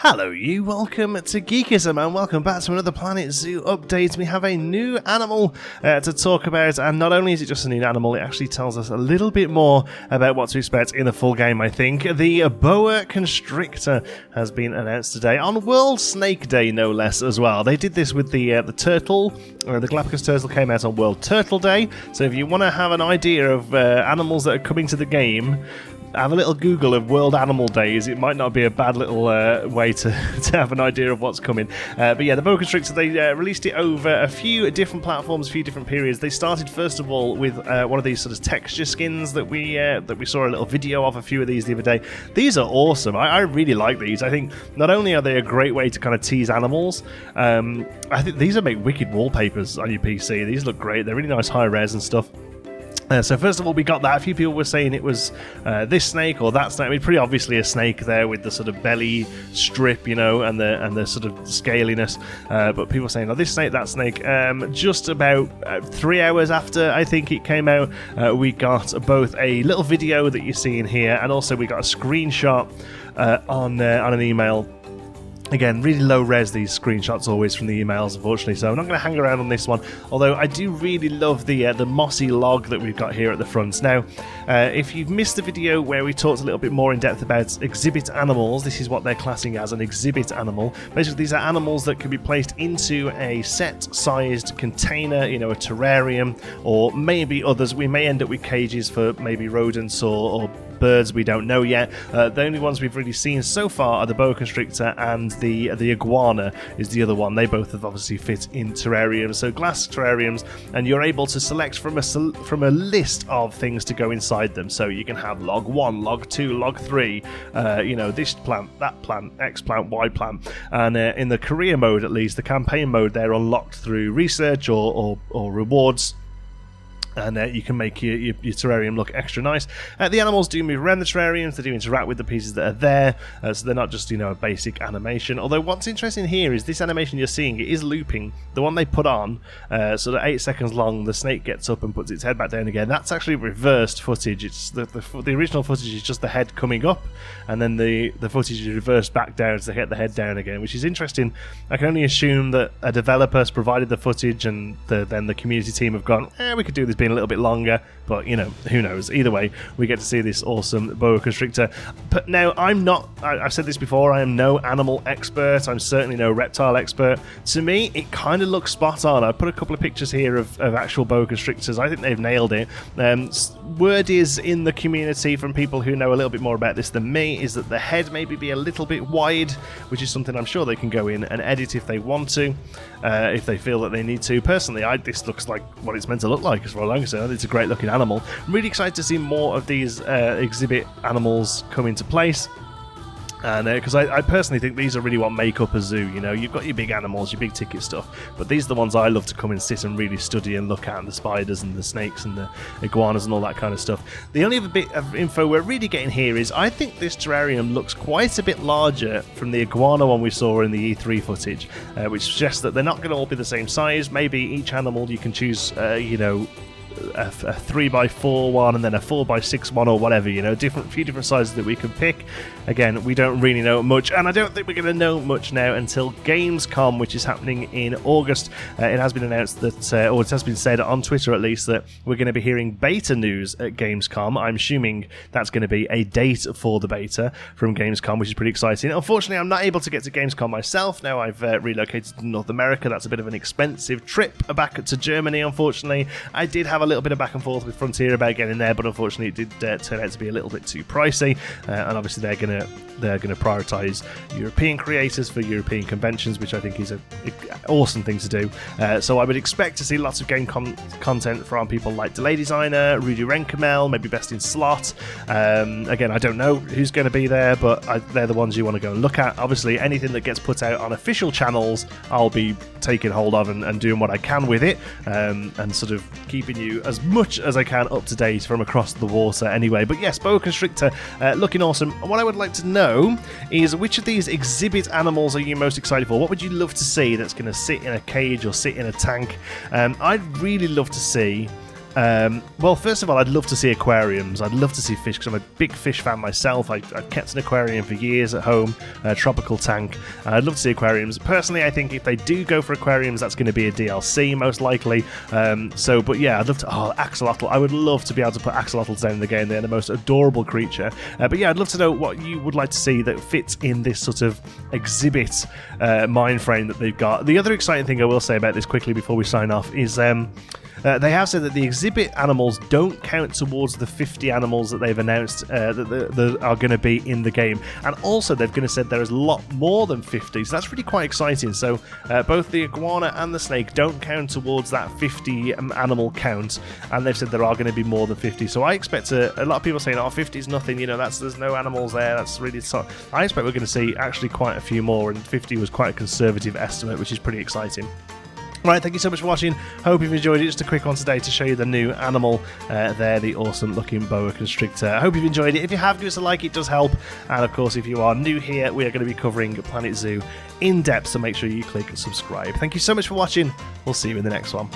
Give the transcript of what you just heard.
Hello you, welcome to Geekism and welcome back to another Planet Zoo update. We have a new animal to talk about, and not only is it just a new animal, it actually tells us a little bit more about what to expect in the full game, I think. The Boa Constrictor has been announced today on World Snake Day, no less, as well. They did this with the turtle. The Galapagos turtle came out on World Turtle Day, so if you want to have an idea of animals that are coming to the game, have a little Google of World Animal Days. It might not be a bad little way to have an idea of what's coming. But yeah, the Boa Constrictor, they released it over a few different platforms, a few different periods. They started first of all with one of these sort of texture skins that we saw a little video of, a few of these the other day. These are awesome. I really like these. I think not only are they a great way to kind of tease animals, I think these will make wicked wallpapers on your PC. These look great. They're really nice high res and stuff. So first of all, we got that. A few people were saying it was this snake or that snake. I mean, pretty obviously a snake there with the sort of belly strip, you know, and the sort of scaliness. But people were saying, oh, this snake, that snake. Just about 3 hours after I think it came out, we got both a little video that you're seeing here, and also we got a screenshot on an email. Again, really low res, these screenshots always from the emails, unfortunately, so I'm not going to hang around on this one, although I do really love the mossy log that we've got here at the front. Now, if you've missed the video where we talked a little bit more in depth about exhibit animals, this is what they're classing as an exhibit animal. Basically, these are animals that can be placed into a set-sized container, you know, a terrarium, or maybe others. We may end up with cages for maybe rodents or birds, we don't know yet. The only ones we've really seen so far are the Boa Constrictor and the iguana is the other one. They both have obviously fit in terrariums, so glass terrariums, and you're able to select from a list of things to go inside them. So you can have log 1, log 2, log 3, you know, this plant, that plant, X plant, Y plant, and in the career mode, at least the campaign mode, they're unlocked through research or rewards. And you can make your terrarium look extra nice. The animals do move around the terrariums, they do interact with the pieces that are there, so they're not just, you know, a basic animation. Although what's interesting here is this animation you're seeing, it is looping. The one they put on, sort of 8 seconds long, the snake gets up and puts its head back down again. That's actually reversed footage. It's the original footage is just the head coming up, and then the footage is reversed back down to get the head down again, which is interesting. I can only assume that a developer has provided the footage, and then the community team have gone, we could do this being a little bit longer, but you know, who knows. Either way, we get to see this awesome Boa Constrictor. But now, I've said this before, I am no animal expert, I'm certainly no reptile expert. To me, it kind of looks spot on. I put a couple of pictures here of actual Boa Constrictors. I think they've nailed it. Word is in the community from people who know a little bit more about this than me, is that the head maybe be a little bit wide, which is something I'm sure they can go in and edit if they want to, if they feel that they need to. Personally, this looks like what it's meant to look like as far as I'm concerned. It's a great looking animal. I'm really excited to see more of these exhibit animals come into place. And because I personally think these are really what make up a zoo. You know, you've got your big animals, your big ticket stuff, but these are the ones I love to come and sit and really study and look at, and the spiders and the snakes and the iguanas and all that kind of stuff. The only other bit of info we're really getting here is I think this terrarium looks quite a bit larger from the iguana one we saw in the E3 footage, which suggests that they're not going to all be the same size. Maybe each animal you can choose, you know, a 3x4 one and then a 4x6 one or whatever, you know, few different sizes that we can pick. Again, we don't really know much, and I don't think we're going to know much now until Gamescom, which is happening in August. It has been announced that, or it has been said on Twitter at least, that we're going to be hearing beta news at Gamescom. I'm assuming that's going to be a date for the beta from Gamescom, which is pretty exciting. Unfortunately, I'm not able to get to Gamescom myself. Now I've relocated to North America. That's a bit of an expensive trip back to Germany, unfortunately. I did have a little bit of back and forth with Frontier about getting there, but unfortunately it did turn out to be a little bit too pricey, and obviously they're going to prioritize European creators for European conventions, which I think is an awesome thing to do. So I would expect to see lots of game content from people like Delay Designer, Rudy Renkamel, maybe Best in Slot. Again, I don't know who's going to be there, but they're the ones you want to go and look at. Obviously, anything that gets put out on official channels, I'll be taking hold of and doing what I can with it, and sort of keeping you as much as I can up to date from across the water anyway. But yes, Boa Constrictor looking awesome. What I would like to know is, which of these exhibit animals are you most excited for? What would you love to see that's going to sit in a cage or sit in a tank? I'd really love to see Well, first of all, I'd love to see aquariums. I'd love to see fish because I'm a big fish fan myself. I've kept an aquarium for years at home, a tropical tank. I'd love to see aquariums. Personally, I think if they do go for aquariums, that's going to be a DLC most likely. But yeah, I'd love to. Oh, axolotl! I would love to be able to put axolotls down in the game. They're the most adorable creature. But yeah, I'd love to know what you would like to see that fits in this sort of exhibit mind frame that they've got. The other exciting thing I will say about this quickly before we sign off is they have said that the exhibit animals don't count towards the 50 animals that they've announced that are going to be in the game. And also they've going to said there is a lot more than 50, so that's really quite exciting. So both the iguana and the snake don't count towards that 50 animal count, and they've said there are going to be more than 50. So I expect a lot of people saying, oh, 50 is nothing, there's no animals there, that's really tough. I expect we're going to see actually quite a few more, and 50 was quite a conservative estimate, which is pretty exciting. Right, thank you so much for watching. Hope you've enjoyed it. Just a quick one today to show you the new animal there, the awesome looking boa constrictor. I hope you've enjoyed it. If you have, give us a like, it does help. And of course, if you are new here, we are going to be covering Planet Zoo in depth, so make sure you click subscribe. Thank you so much for watching. We'll see you in the next one.